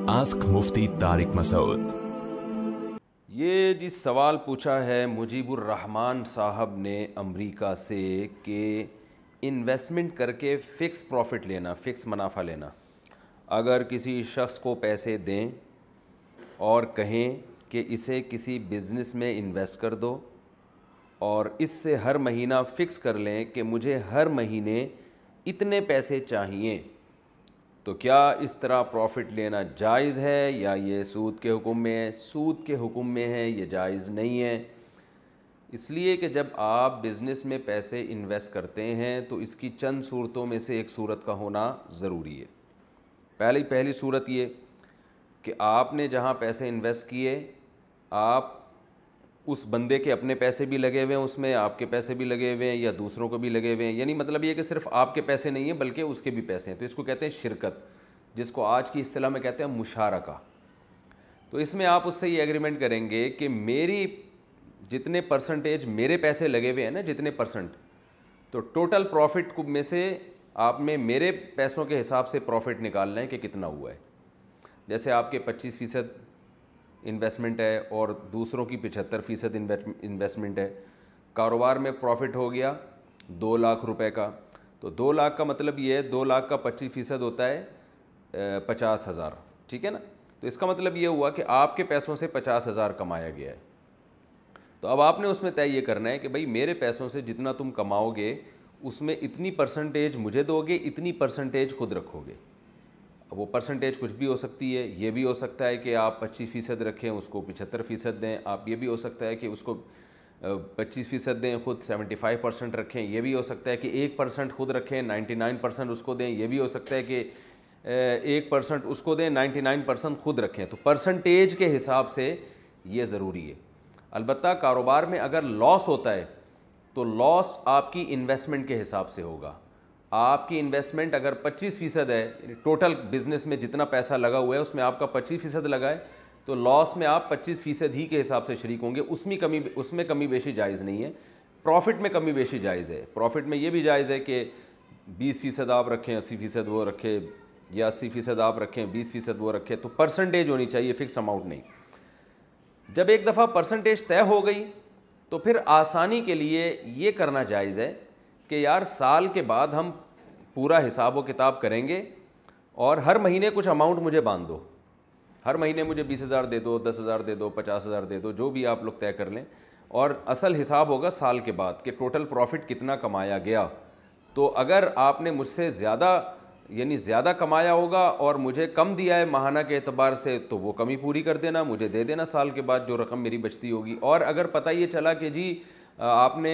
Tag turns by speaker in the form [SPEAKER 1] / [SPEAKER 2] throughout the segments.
[SPEAKER 1] Ask मुफ्ती तारिक मसूद।
[SPEAKER 2] ये जिस सवाल पूछा है मुजीबुर रहमान साहब ने अमेरिका से कि इन्वेस्टमेंट करके फ़िक्स प्रॉफिट लेना, फ़िक्स मुनाफा लेना, अगर किसी शख्स को पैसे दें और कहें कि इसे किसी बिज़नेस में इन्वेस्ट कर दो और इससे हर महीना फ़िक्स कर लें कि मुझे हर महीने इतने पैसे चाहिए, तो क्या इस तरह प्रॉफिट लेना जायज़ है या ये सूद के हुक्म में है? सूद के हुक्म में है, ये जायज़ नहीं है। इसलिए कि जब आप बिज़नेस में पैसे इन्वेस्ट करते हैं तो इसकी चंद सूरतों में से एक सूरत का होना ज़रूरी है। पहली सूरत ये कि आपने जहाँ पैसे इन्वेस्ट किए, आप उस बंदे के अपने पैसे भी लगे हुए हैं उसमें, आपके पैसे भी लगे हुए हैं या दूसरों को भी लगे हुए हैं, यानी मतलब ये कि सिर्फ आपके पैसे नहीं हैं बल्कि उसके भी पैसे हैं। तो इसको कहते हैं शिरकत, जिसको आज की इस्तिलाह में कहते हैं मुशारका। तो इसमें आप उससे ये एग्रीमेंट करेंगे कि मेरी जितने परसेंटेज मेरे पैसे लगे हुए हैं ना, जितने परसेंट, तो टोटल प्रॉफिट में से आप में मेरे पैसों के हिसाब से प्रॉफिट निकालना है कि कितना हुआ है। जैसे आपके 25% इन्वेस्टमेंट है और दूसरों की 75% इन्वेस्टमेंट है। कारोबार में प्रॉफिट हो गया 2 लाख रुपए का, तो 2 लाख का मतलब ये है 2 लाख का 25% होता है 50,000, ठीक है ना। तो इसका मतलब ये हुआ कि आपके पैसों से 50,000 कमाया गया है। तो अब आपने उसमें तय ये करना है कि भाई मेरे पैसों से जितना तुम कमाओगे उसमें इतनी परसेंटेज मुझे दोगे, इतनी परसेंटेज खुद रखोगे। वो परसेंटेज कुछ भी हो सकती है, ये भी हो सकता है कि आप 25% रखें, उसको 75% दें। आप ये भी हो सकता है कि उसको 25% दें, खुद 75% रखें। ये भी हो सकता है कि 1% खुद रखें, 99% उसको दें। ये भी हो सकता है कि 1% उसको दें, 99% खुद रखें। तो परसेंटेज के हिसाब से ये ज़रूरी है। अलबत्ता कारोबार में अगर लॉस होता है तो लॉस आपकी इन्वेस्टमेंट के हिसाब से होगा। आपकी इन्वेस्टमेंट अगर 25% है, टोटल बिज़नेस में जितना पैसा लगा हुआ है उसमें आपका 25% लगा है, तो लॉस में आप 25% ही के हिसाब से शरीक होंगे। उसमें कमी बेशी जायज़ नहीं है। प्रॉफिट में कमी बेशी जायज़ है। प्रॉफिट में ये भी जायज़ है कि 20% आप रखें, 80% वो रखें, या 80% आप रखें, 20% वो रखें। तो परसेंटेज होनी चाहिए, फ़िक्स अमाउंट नहीं। जब एक दफ़ा परसेंटेज तय हो गई तो फिर आसानी के लिए ये करना जायज़ है कि यार साल के बाद हम पूरा हिसाब व किताब करेंगे और हर महीने कुछ अमाउंट मुझे बांध दो। हर महीने मुझे 20,000 दे दो, 10,000 दे दो, 50,000 दे दो, जो भी आप लोग तय कर लें। और असल हिसाब होगा साल के बाद कि टोटल प्रॉफिट कितना कमाया गया। तो अगर आपने मुझसे ज़्यादा कमाया होगा और मुझे कम दिया है माहाना के एतबार से, तो वो कमी पूरी कर देना, मुझे दे देना साल के बाद जो रकम मेरी बचती होगी। और अगर पता ये चला कि जी आपने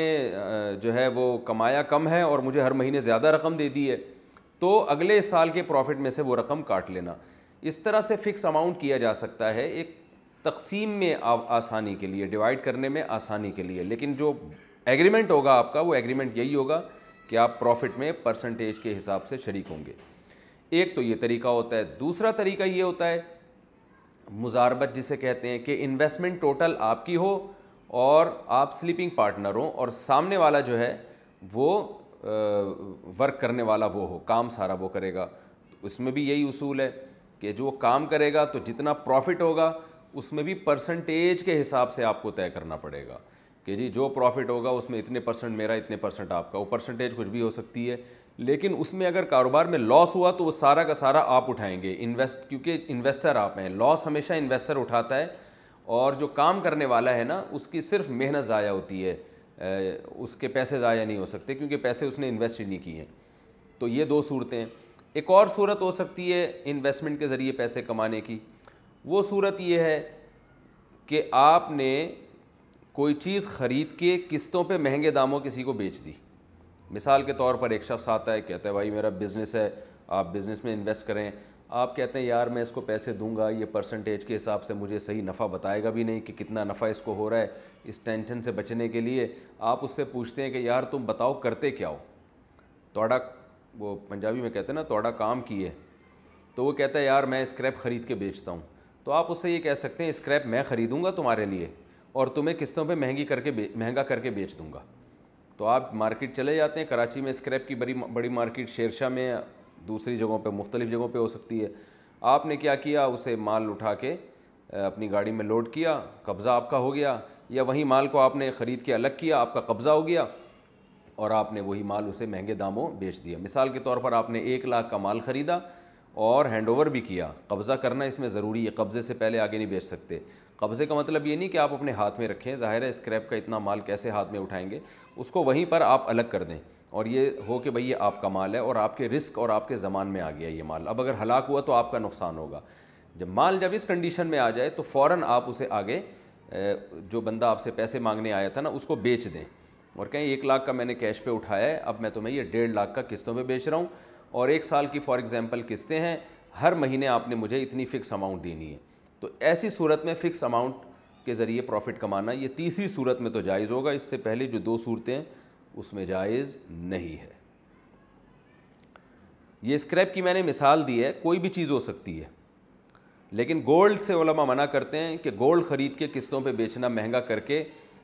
[SPEAKER 2] जो है वो कमाया कम है और मुझे हर महीने ज़्यादा रकम दे दी है, तो अगले साल के प्रॉफिट में से वो रकम काट लेना। इस तरह से फ़िक्स अमाउंट किया जा सकता है, एक तकसीम में आसानी के लिए, डिवाइड करने में आसानी के लिए। लेकिन जो एग्रीमेंट होगा आपका, वो एग्रीमेंट यही होगा कि आप प्रॉफिट में परसेंटेज के हिसाब से शरीक होंगे। एक तो ये तरीका होता है। दूसरा तरीका ये होता है मुजारबत, जिसे कहते हैं कि इन्वेस्टमेंट टोटल आपकी हो और आप स्लीपिंग पार्टनर हो और सामने वाला जो है वो वर्क करने वाला वो हो, काम सारा वो करेगा। तो उसमें भी यही उसूल है कि जो काम करेगा तो जितना प्रॉफिट होगा उसमें भी परसेंटेज के हिसाब से आपको तय करना पड़ेगा कि जी जो प्रॉफिट होगा उसमें इतने परसेंट मेरा, इतने परसेंट आपका। वो परसेंटेज कुछ भी हो सकती है, लेकिन उसमें अगर कारोबार में लॉस हुआ तो वो सारा का सारा आप उठाएंगे, क्योंकि इन्वेस्टर आप हैं। लॉस हमेशा इन्वेस्टर उठाता है और जो काम करने वाला है ना, उसकी सिर्फ मेहनत ज़ाया होती है, उसके पैसे ज़ाया नहीं हो सकते क्योंकि पैसे उसने इन्वेस्ट ही नहीं किए हैं। तो ये दो सूरतें हैं। एक और सूरत हो सकती है इन्वेस्टमेंट के ज़रिए पैसे कमाने की। वो सूरत ये है कि आपने कोई चीज़ ख़रीद के किस्तों पे महंगे दामों किसी को बेच दी। मिसाल के तौर पर एक शख्स आता है, कहता है भाई मेरा बिज़नेस है, आप बिज़नेस में इन्वेस्ट करें। आप कहते हैं यार मैं इसको पैसे दूंगा, ये परसेंटेज के हिसाब से मुझे सही नफ़ा बताएगा भी नहीं कि कितना नफ़ा इसको हो रहा है। इस टेंशन से बचने के लिए आप उससे पूछते हैं कि यार तुम बताओ करते क्या हो, तोड़ा, वो पंजाबी में कहते हैं ना तोड़ा काम की है। तो वो कहता है यार मैं स्क्रैप ख़रीद के बेचता हूँ। तो आप उससे ये कह सकते हैं स्क्रैप मैं ख़रीदूँगा तुम्हारे लिए और तुम्हें किस्तों पे महंगा करके बेच दूँगा। तो आप मार्केट चले जाते हैं। कराची में स्क्रैप की बड़ी मार्केट शेरशाह में, दूसरी जगहों पे, मुख्तलिफ़ जगहों पे हो सकती है। آپ نے کیا کیا, اسے مال اٹھا کے اپنی گاڑی میں لوڈ کیا, قبضہ آپ کا ہو گیا, یا وہی مال کو آپ نے خرید کے الگ کیا, آپ کا قبضہ ہو گیا اور آپ نے وہی مال اسے مہنگے داموں بیچ دیا. مثال کے طور پر آپ نے 1 لاکھ کا مال خریدا اور ہینڈ اوور بھی کیا. قبضہ کرنا اس میں ضروری ہے, قبضے سے پہلے آگے نہیں بیچ سکتے. قبضے کا مطلب یہ نہیں کہ آپ اپنے ہاتھ میں رکھیں, ظاہر ہے اسکریپ کا اتنا مال کیسے ہاتھ میں اٹھائیں گے, اس کو وہیں پر آپ الگ کر دیں اور یہ ہو کہ بھئی یہ آپ کا مال ہے اور آپ کے رسک اور آپ کے زمان میں آ گیا یہ مال. اب اگر ہلاک ہوا تو آپ کا نقصان ہوگا. جب اس کنڈیشن میں آ جائے تو فوراً آپ اسے آگے جو بندہ آپ سے پیسے مانگنے آیا تھا نا اس کو بیچ دیں اور کہیں 1 لاکھ کا میں نے کیش پہ اٹھایا ہے, اب میں تمہیں یہ 1.5 لاکھ کا قسطوں پہ بیچ رہا ہوں اور 1 سال کی فار ایگزامپل قسطیں ہیں, ہر مہینے آپ نے مجھے اتنی فکس اماؤنٹ دینی ہے. تو ایسی صورت میں فکس اماؤنٹ کے ذریعے پروفٹ کمانا یہ تیسری صورت میں تو جائز ہوگا, اس سے پہلے جو 2 صورتیں اس میں جائز نہیں ہے. یہ اسکریپ کی میں نے مثال دی ہے, کوئی بھی چیز ہو سکتی ہے, لیکن گولڈ سے علماء منع کرتے ہیں کہ گولڈ خرید کے قسطوں پہ بیچنا مہنگا کر کے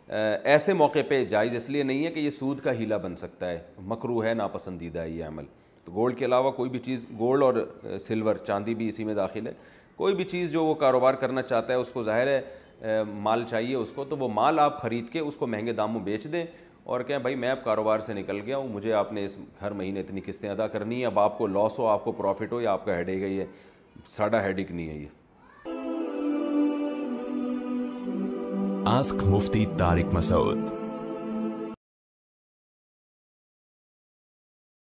[SPEAKER 2] ایسے موقع پہ جائز اس لیے نہیں ہے کہ یہ سود کا ہیلا بن سکتا ہے, مکروہ ہے, ناپسندیدہ ہے یہ عمل. تو گولڈ کے علاوہ کوئی بھی چیز, گولڈ اور سلور چاندی بھی اسی میں داخل ہے, کوئی بھی چیز جو وہ کاروبار کرنا چاہتا ہے اس کو ظاہر ہے مال چاہیے اس کو, تو وہ مال آپ خرید کے اس کو مہنگے داموں بیچ دیں اور کہیں بھائی میں اب کاروبار سے نکل گیا ہوں, مجھے آپ نے اس ہر مہینے اتنی قسطیں ادا کرنی ہے, اب آپ کو لاس ہو آپ کو پروفٹ ہو یا آپ کا ہیڈیک ہے, یہ ساڈا ہیڈیک نہیں ہے یہ.
[SPEAKER 1] آسک مفتی طارق مسعود.